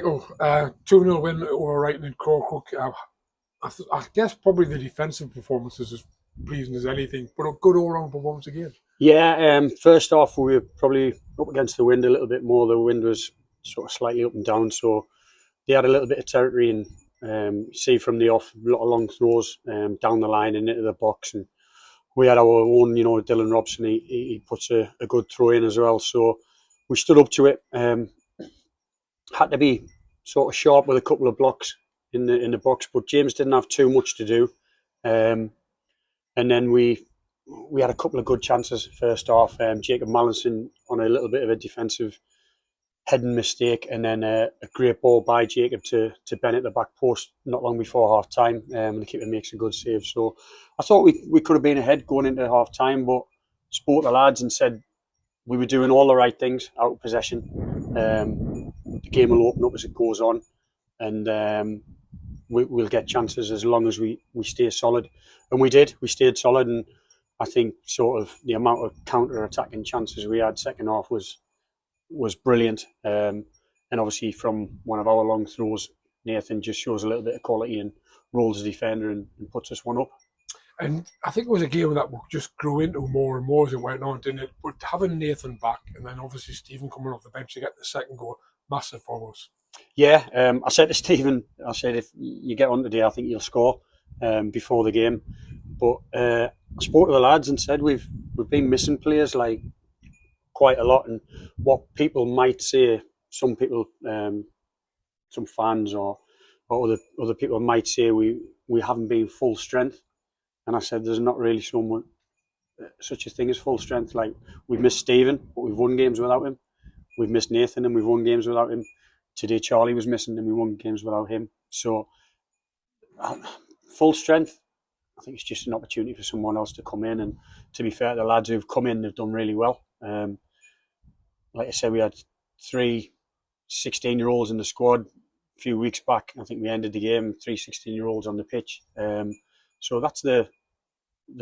Michael, 2-0 win over Ryton Crawcrook. I guess probably the defensive performance is as pleasing as anything, but a good all-round performance again. Yeah, first off, we were probably up against the wind a little bit more. The wind was sort of slightly up and down, so they had a little bit of territory. And see from the off, a lot of long throws down the line and into the box. And we had our own, Dylan Robson. He puts a good throw in as well. So we stood up to it. Had to be sort of sharp with a couple of blocks in the box, but James didn't have too much to do. And then we had a couple of good chances first half. Jacob Mallinson on a little bit of a defensive heading mistake, and then a great ball by Jacob to Bennett, the back post, not long before half time. And the keeper makes a good save. So I thought we could have been ahead going into half time, but spoke to the lads and said we were doing all the right things out of possession. The game will open up as it goes on, and we'll get chances as long as we stay solid. And we did. We stayed solid, and I think sort of the amount of counter-attacking chances we had second half was brilliant. And obviously from one of our long throws, Nathan just shows a little bit of quality and rolls the defender and puts us one up. And I think it was a game that just grew into more and more as it went on, didn't it? But having Nathan back and then obviously Stephen coming off the bench to get the second goal, massive for us. Yeah, I said to Stephen, I said, if you get on today, I think you'll score before the game. But I spoke to the lads and said we've been missing players like quite a lot, and what people might say, some people, some fans or other people might say we haven't been full strength. And I said there's not really such a thing as full strength. Like, we've missed Stephen, but we've won games without him. We've missed Nathan and we've won games without him. Today Charlie was missing and we won games without him. So full strength, I think it's just an opportunity for someone else to come in. And to be fair, the lads who've come in, they've done really well. Like I said, we had 3 16-year-olds in the squad a few weeks back. I think we ended the game 3 16-year-olds on the pitch. So that's the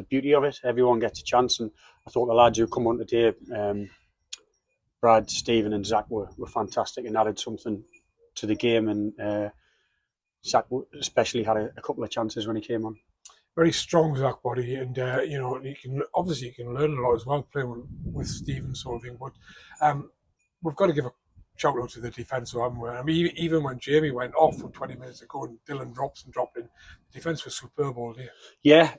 beauty of it. Everyone gets a chance, and I thought the lads who come on today, Brad, Stephen and Zach were fantastic and added something to the game, and Zach especially had a couple of chances when he came on. Very strong Zach body, and you can learn a lot as well playing with Stephen sort of thing. But we've got to give a shout out to the defence, haven't we? I mean, even when Jamie went off for 20 minutes ago and Dylan dropped in, the defence was superb all day. Yeah,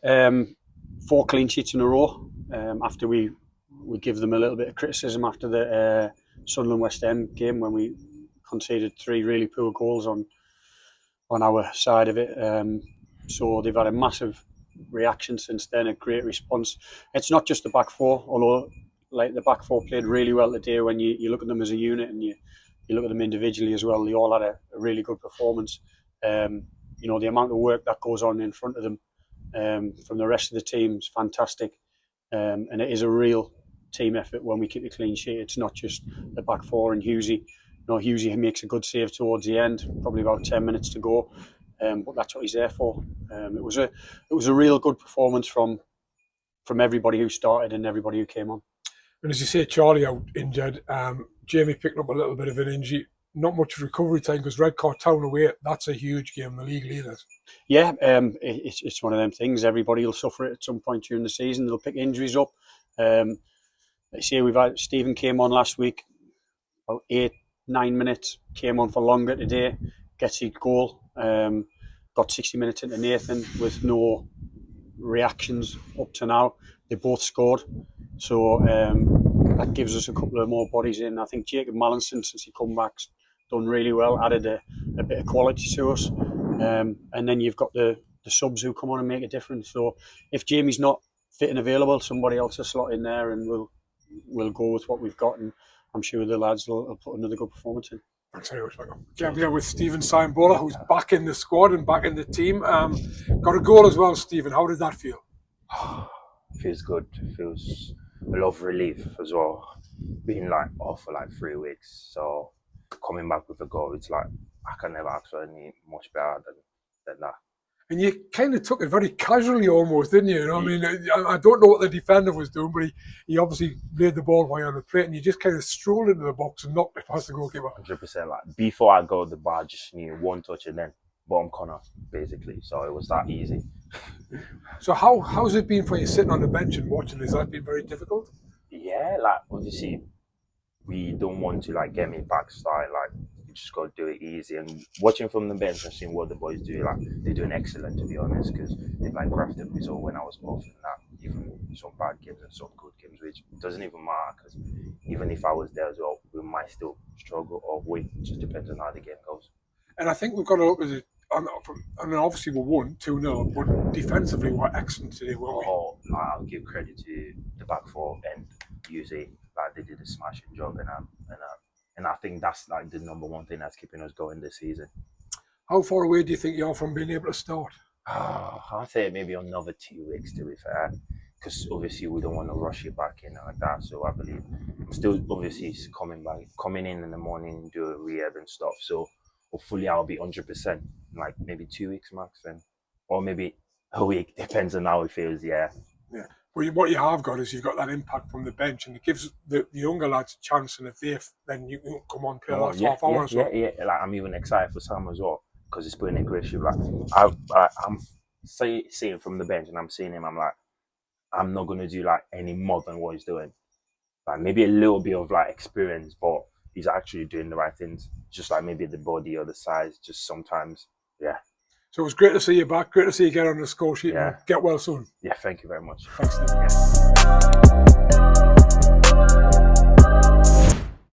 4 clean sheets in a row. After we give them a little bit of criticism after the Sunderland West End game when we conceded 3 really poor goals on our side of it. So they've had a massive reaction since then, a great response. It's not just the back four, although like the back four played really well today. When you look at them as a unit and you look at them individually as well, they all had a really good performance. The amount of work that goes on in front of them from the rest of the team is fantastic. And it is a real team effort when we keep a clean sheet. It's not just the back four and Hughesy. Hughesy makes a good save towards the end, probably about 10 minutes to go. But that's what he's there for. It was a real good performance from everybody who started and everybody who came on. And as you say, Charlie out injured. Jamie picked up a little bit of an injury. Not much recovery time because Redcar Town away, that's a huge game, the league leaders. Yeah, it's one of them things. Everybody will suffer it at some point during the season. They'll pick injuries up. Let's say we've had Stephen came on last week, about 8-9 minutes. Came on for longer today. Gets his goal. Got 60 minutes into Nathan with no reactions up to now. They both scored. So that gives us a couple of more bodies in. I think Jacob Mallinson, since he come back, done really well, added a bit of quality to us. And then you've got the subs who come on and make a difference. So if Jamie's not fit and available, somebody else will slot in there and we'll go with what we've got. And I'm sure the lads will put another good performance in. Thanks very much, Michael. I'm here with Stephen Simonbola, who's back in the squad and back in the team. Got a goal as well, Stephen. How did that feel? Feels good. Feels a lot of relief as well. Being off for 3 weeks, so coming back with a goal, it's I can never ask for any much better than that. And you kind of took it very casually almost, didn't you? I mean, I don't know what the defender was doing, but he obviously laid the ball high on the plate and you just kind of strolled into the box and knocked it past the goalkeeper. 100%. Like, before I go to the bar, I just knew one touch and then bottom corner, basically. So it was that easy. So how's it been for you sitting on the bench and watching? Has that been very difficult? Yeah, like, obviously, we don't want to, like, get me back started. Like, you just got to do it easy. And watching from the bench and seeing what the boys do, like, they're doing excellent, to be honest, because they've, like, crafted result when I was off and that. Even some bad games and some good games, which doesn't even matter, because even if I was there as well, we might still struggle or win. It just depends on how the game goes. And I think we've got to look at it. I mean, obviously we won 2-0, but defensively we're excellent today, weren't we? Oh, I'll give credit to the back four and UZ. Like, they did a smashing job, and I think that's like the number one thing that's keeping us going this season. How far away do you think you are from being able to start? I'd say maybe another 2 weeks, to be fair, because obviously we don't want to rush it back in like that. So I believe I'm still obviously coming in the morning, do a rehab and stuff. So hopefully I'll be 100%, like maybe 2 weeks max, then, or maybe a week, depends on how it feels. Yeah. But what you have got is you've got that impact from the bench, and it gives the younger lads a chance. And if then you can come on play last half hour or so. Yeah. Like, I'm even excited for Sam as well, because he's putting in great shape. Like, I'm seeing from the bench, and I'm seeing him. I'm like, I'm not gonna do like any more than what he's doing. Like, maybe a little bit of like experience, but he's actually doing the right things. Just like maybe the body or the size, just sometimes. Yeah. So it was great to see you back. Great to see you get on the score sheet. Yeah. And get well soon. Yeah. Thank you very much. Thanks, Steve. Yeah.